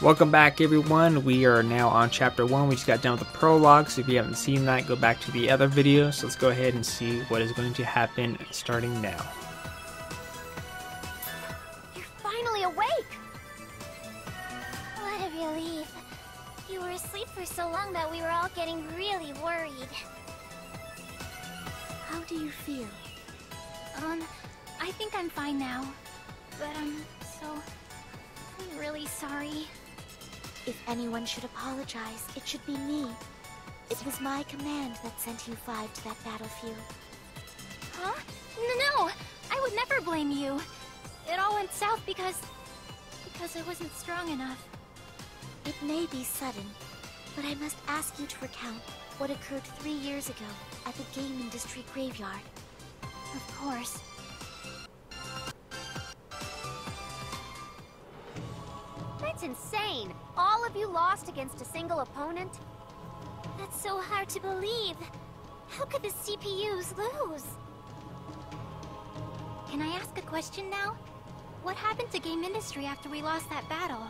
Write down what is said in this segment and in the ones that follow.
Welcome back, everyone. We are now on chapter 1. We just got done with the prologue, so if you haven't seen that, go back to the other video. So let's go ahead and see what is going to happen starting now. You're finally awake! What a relief. You were asleep for so long that we were all getting really worried. How do you feel? I think I'm fine now. But I'm really sorry. If anyone should apologize, it should be me. It was my command that sent you five to that battlefield. Huh? No! I would never blame you. It all went south because I wasn't strong enough. It may be sudden, but I must ask you to recount what occurred 3 years ago at the Gamindustri Graveyard. Of course. That's insane! All of you lost against a single opponent? That's so hard to believe. How could the CPUs lose? Can I ask a question now? What happened to Gamindustri after we lost that battle?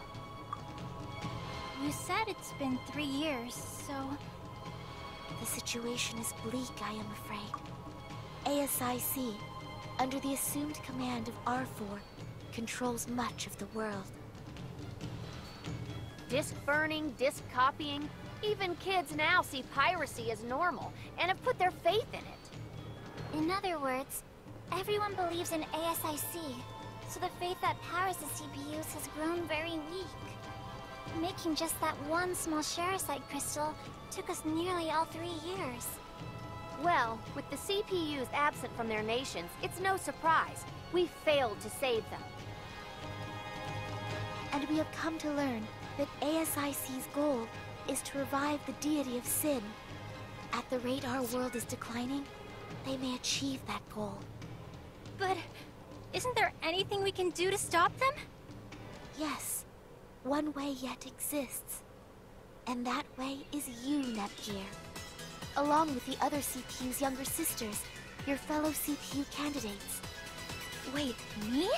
You said it's been 3 years, so... The situation is bleak, I am afraid. ASIC, under the assumed command of Arfoire, controls much of the world. Disc burning, disc copying. Even kids now see piracy as normal and have put their faith in it. In other words, everyone believes in ASIC, so the faith that powers the CPUs has grown very weak. Making just that one small Sharasite crystal took us nearly all 3 years. Well, with the CPUs absent from their nations, it's no surprise. We failed to save them. And we have come to learn that ASIC's goal is to revive the deity of sin. At the rate our world is declining, they may achieve that goal. But isn't there anything we can do to stop them? Yes, one way yet exists. And that way is you, Nepgear. Along with the other CPU's younger sisters, your fellow CPU candidates. Wait, me?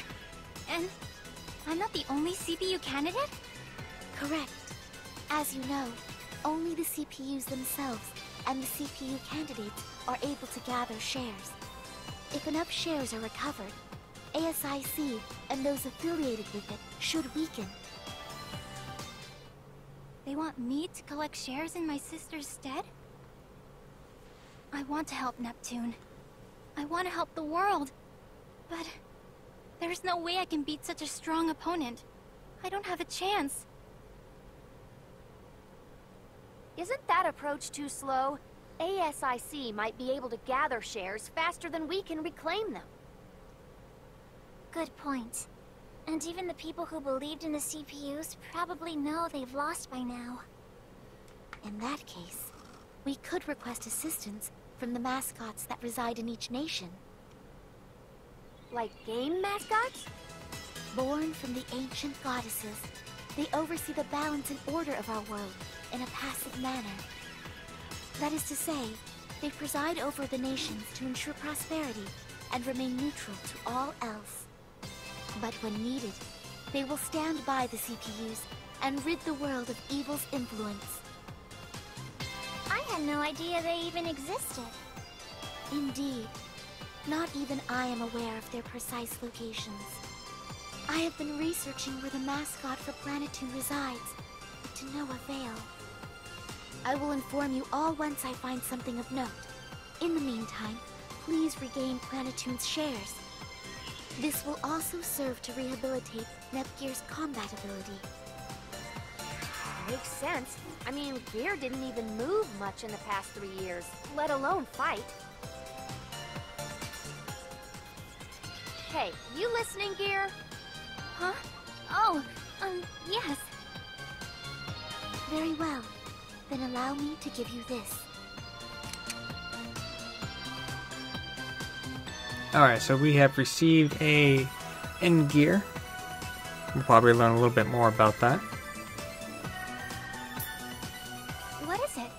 And I'm not the only CPU candidate? Correct. As you know, only the CPUs themselves and the CPU candidates are able to gather shares. If enough shares are recovered, ASIC and those affiliated with it should weaken. They want me to collect shares in my sister's stead? I want to help Neptune. I want to help the world. But there's no way I can beat such a strong opponent. I don't have a chance. Isn't that approach too slow? ASIC might be able to gather shares faster than we can reclaim them. Good point. And even the people who believed in the CPUs probably know they've lost by now. In that case, we could request assistance from the mascots that reside in each nation. Like game mascots? Born from the ancient goddesses, they oversee the balance and order of our world in a passive manner. That is to say, they preside over the nations to ensure prosperity and remain neutral to all else. But when needed, they will stand by the CPUs and rid the world of evil's influence. I had no idea they even existed. Indeed. Not even I am aware of their precise locations. I have been researching where the mascot for Planetune resides, but to no avail. I will inform you all once I find something of note. In the meantime, please regain Planetune's shares. This will also serve to rehabilitate Nepgear's combat ability. Makes sense. I mean, Gear didn't even move much in the past 3 years, let alone fight. Hey, you listening, Gear? Huh? Oh, yes. Very well. Then allow me to give you this. Alright, so we have received a end gear. We'll probably learn a little bit more about that. What is it?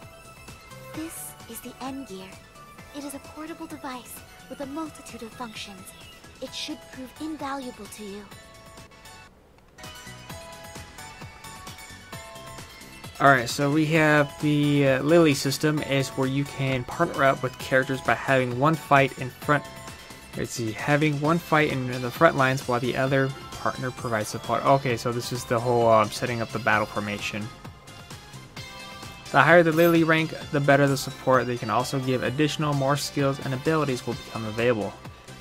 This is the N-Gear. It is a portable device with a multitude of functions. It should prove invaluable to you. Alright, so we have the Lily system is where you can partner up with characters by having one fight in front. Let's see, having one fight in the front lines while the other partner provides support. Okay, so this is the whole setting up the battle formation. The higher the Lily rank, the better the support. They can also give additional more skills and abilities will become available.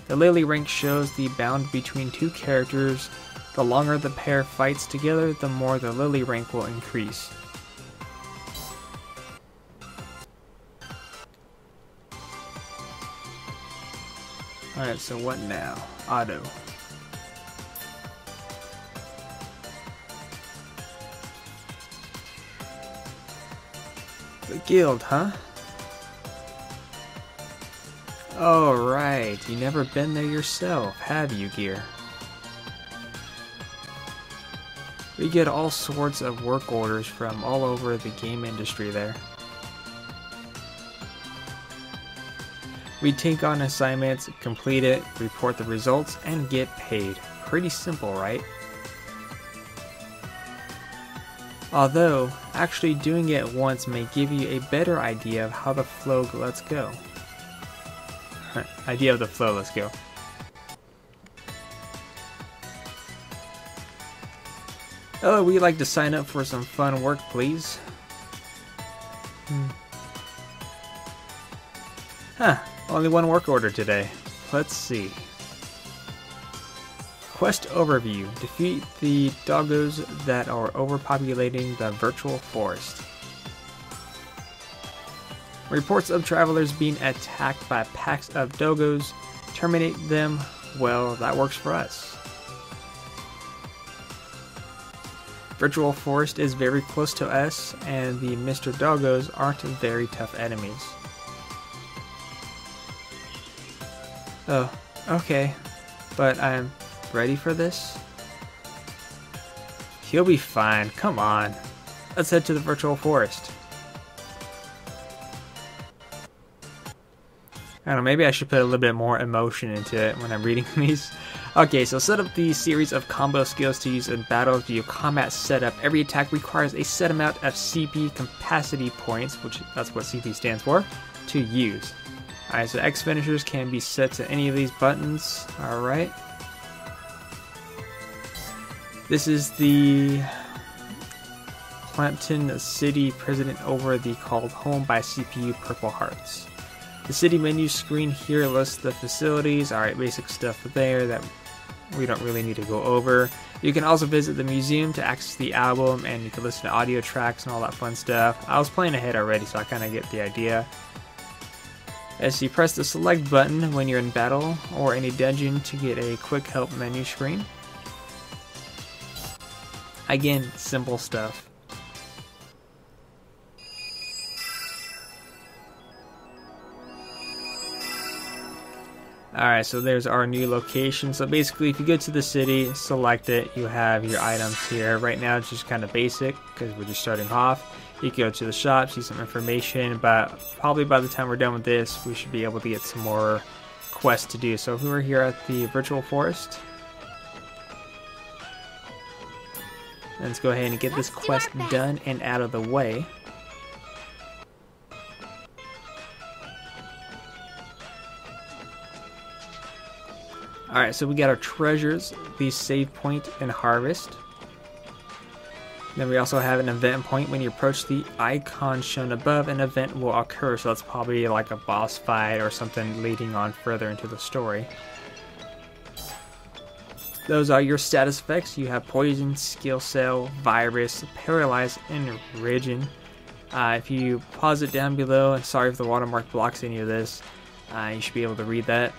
The Lily rank shows the bound between two characters. The longer the pair fights together, the more the Lily rank will increase. Alright, so what now? Auto. The guild, huh? Oh, right. You never been there yourself, have you, Gear? We get all sorts of work orders from all over the game industry there. We take on assignments, complete it, report the results, and get paid. Pretty simple, right? Although, actually doing it once may give you a better idea of how the flow lets go. Idea of the flow, let's go. Oh, we'd like to sign up for some fun work, please. Huh, only one work order today. Let's see. Quest overview. Defeat the doggos that are overpopulating the virtual forest. Reports of travelers being attacked by packs of doggos. Terminate them. Well, that works for us. Virtual forest is very close to us, and the Mr. Doggos aren't very tough enemies. Oh, okay. But I'm ready for this? He'll be fine, come on. Let's head to the virtual forest. I don't know, maybe I should put a little bit more emotion into it when I'm reading these. Okay, so set up the series of combo skills to use in battle via combat setup. Every attack requires a set amount of CP capacity points, which that's what CP stands for, to use. Alright, so X finishers can be set to any of these buttons. Alright. This is the Plampton City President over the called home by CPU Purple Hearts. The city menu screen here lists the facilities. Alright, basic stuff there that we don't really need to go over. You can also visit the museum to access the album, and you can listen to audio tracks and all that fun stuff. I was playing ahead already, so I kind of get the idea. As you press the select button when you're in battle or any dungeon to get a quick help menu screen. Again, simple stuff. Alright, so there's our new location. So basically, if you go to the city, select it, you have your items here. Right now, it's just kind of basic, because we're just starting off. You can go to the shop, see some information, but probably by the time we're done with this, we should be able to get some more quests to do. So we're here at the virtual forest. Let's go ahead and get this quest done and out of the way. Alright, so we got our treasures, the save point and harvest. Then we also have an event point. When you approach the icon shown above, an event will occur. So that's probably like a boss fight or something leading on further into the story. Those are your status effects. You have poison, skill cell, virus, paralyze, and region. If you pause it down below, and sorry if the watermark blocks any of this, you should be able to read that.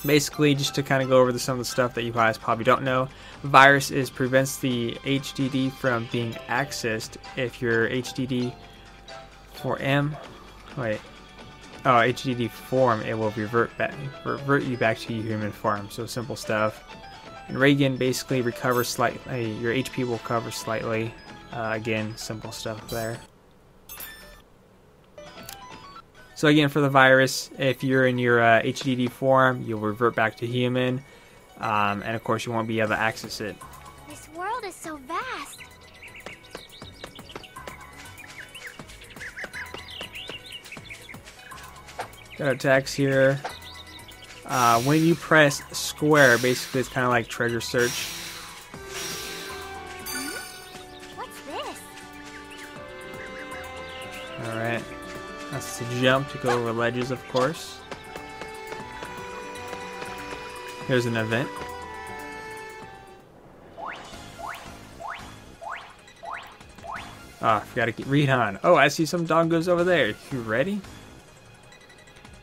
Basically, just to kind of go over some of the stuff that you guys probably don't know, virus prevents the HDD from being accessed. If your HDD HDD form, it will revert you back to your human form. So simple stuff. And Reagan basically recovers slightly. Your HP will recover slightly. Again, simple stuff there. So again, for the virus, if you're in your HDD form, you'll revert back to human, and of course you won't be able to access it. This world is so vast. Got attacks here. When you press square, basically it's kind of like treasure search. What's this? Alright. That's to jump to go over ledges, of course. Here's an event. Ah, forgot to read on. Oh, I see some doggos over there. You ready?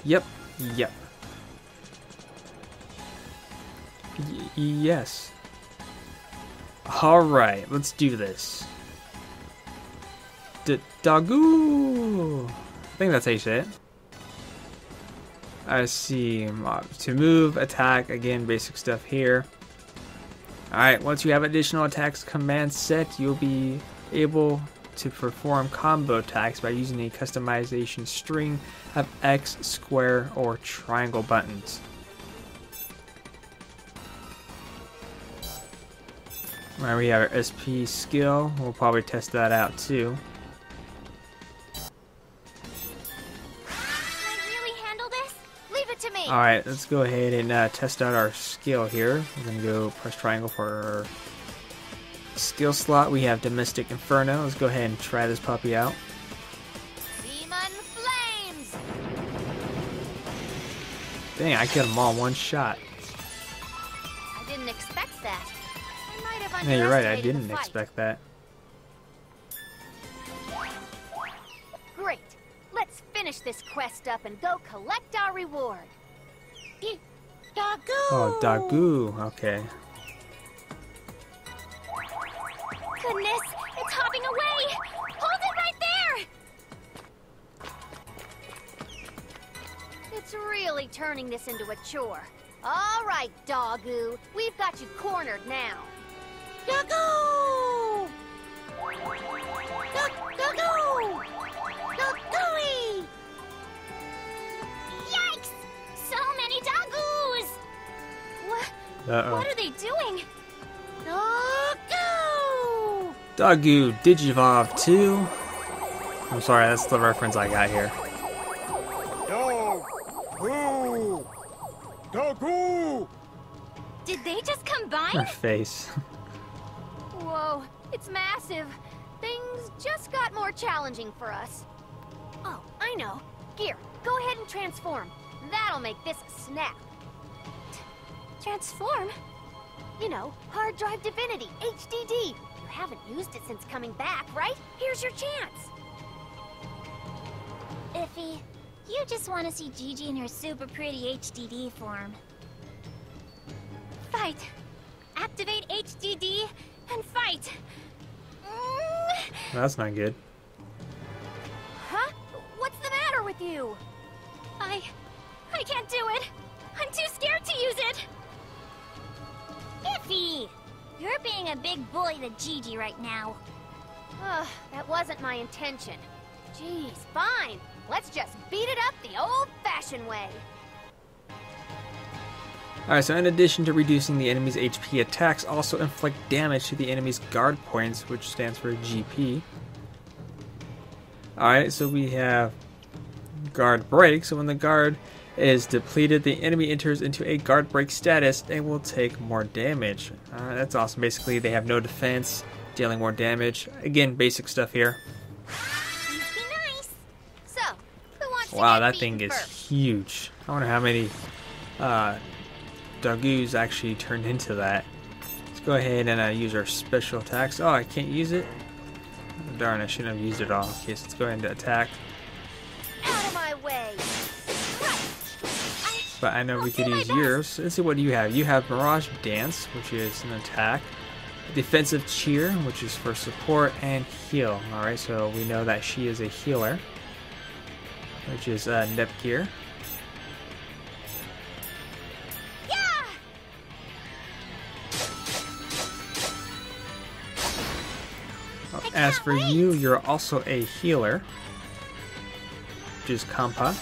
Yep. Yep. Yes. Alright, let's do this. Dogoo! I think that's how you say it. I see mobs to move, attack, again, basic stuff here. Alright, once you have additional attacks commands set, you'll be able to perform combo attacks by using a customization string of X, square, or triangle buttons. Alright, we have our SP skill. We'll probably test that out too. Alright, let's go ahead and test out our skill here. We're going to go press triangle for our skill slot. We have Domestic Inferno. Let's go ahead and try this puppy out. Demon Flames! Dang, I killed them all in one shot. I didn't expect that. I might have Yeah, you're right, I underestimated the didn't fight. expect that. Great. Let's finish this quest up and go collect our reward. Dogoo! Oh, Dagoo. Okay. Goodness, it's hopping away! Hold it right there! It's really turning this into a chore. All right, Dogoo. We've got you cornered now. Dogoo! Dogoo! Dogooey! Yikes! So many dogoos! Uh-oh. What are they doing? Dogoo! Dagoo Digivolve 2. I'm sorry, that's the reference I got here. Dogoo! Dogoo! Did they just combine? Her face. Whoa, it's massive. Things just got more challenging for us. Oh, I know. Here, go ahead and transform. That'll make this snap. Transform? You know, hard drive divinity, HDD. You haven't used it since coming back, right? Here's your chance. Iffy, you just want to see Gigi in her super pretty HDD form. Fight! Activate HDD and fight! That's not good. Huh? What's the matter with you? I can't do it! I'm too scared to use it! Iffy! You're being a big bully to Gigi right now. Ugh, that wasn't my intention. Jeez, fine. Let's just beat it up the old-fashioned way. Alright, so in addition to reducing the enemy's HP, attacks also inflict damage to the enemy's guard points, which stands for GP. Alright, so we have guard break. So when the guard is depleted, the enemy enters into a guard break status and will take more damage. That's awesome. Basically, they have no defense, dealing more damage. Again, basic stuff here. Please be nice. So, who wants to Wow, get that beaten thing is first? huge. I wonder how many Dagoos actually turned into that. Let's go ahead and use our special attacks. Oh, I can't use it? Oh, darn, I shouldn't have used it all. Okay, so let's go ahead and attack. Out of my way. But I know we could use yours. Let's see, what do you have? You have Mirage Dance, which is an attack. Defensive Cheer, which is for support, and Heal. Alright, so we know that she is a healer, which is Nepgear. As for you, you're also a healer, which is Kampa.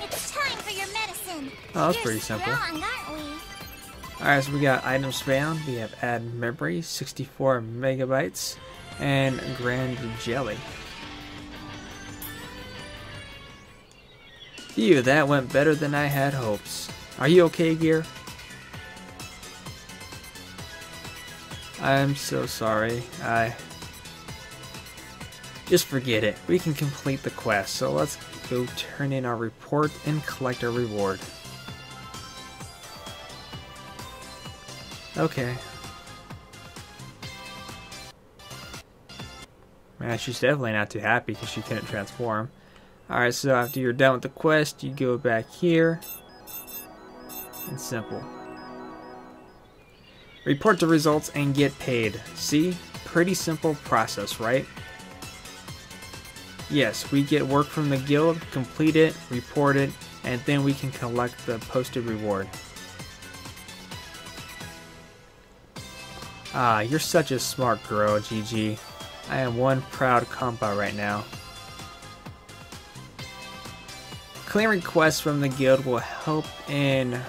It's time for your medicine. Oh, that's You're pretty simple. strong, aren't we? Alright, so we got items found. We have add memory, 64 megabytes, and grand jelly. Phew, that went better than I had hopes. Are you okay, Gear? I'm so sorry. Just forget it. We can complete the quest, so let's go turn in our report and collect our reward. Okay. Man, she's definitely not too happy because she couldn't transform. Alright, so after you're done with the quest, you go back here. And simple. Report the results and get paid. See? Pretty simple process, right? Yes, we get work from the guild, complete it, report it, and then we can collect the posted reward. Ah, you're such a smart girl, GG. I am one proud compa right now. Clearing quests from the guild will help in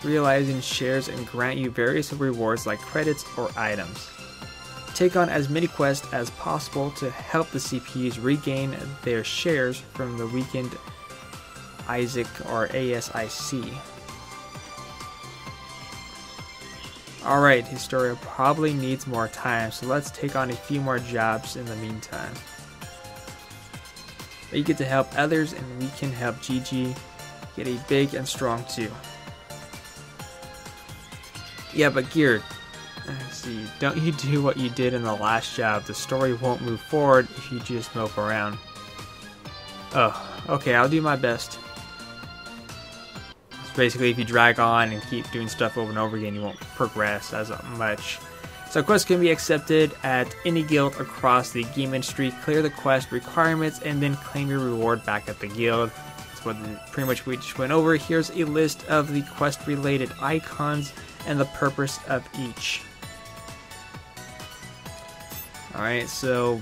realizing shares and grant you various rewards like credits or items. Take on as many quests as possible to help the CPUs regain their shares from the weakened ASIC or ASIC. Alright, Historia probably needs more time, so let's take on a few more jobs in the meantime. But you get to help others and we can help GG get a big and strong too. Yeah, but Gear, let's see, don't you do what you did in the last job. The story won't move forward if you just mope around. Oh, okay, I'll do my best. So basically, if you drag on and keep doing stuff over and over again, you won't progress as much. So quests can be accepted at any guild across the Gamindustri. Clear the quest requirements and then claim your reward back at the guild. That's what pretty much we just went over. Here's a list of the quest related icons and the purpose of each. Alright, so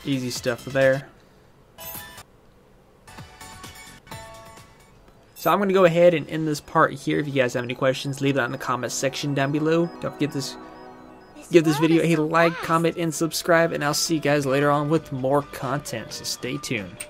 easy stuff there. So I'm going to go ahead and end this part here. If you guys have any questions, leave that in the comment section down below. Don't forget to give this video a like, comment, and subscribe. And I'll see you guys later on with more content, so stay tuned.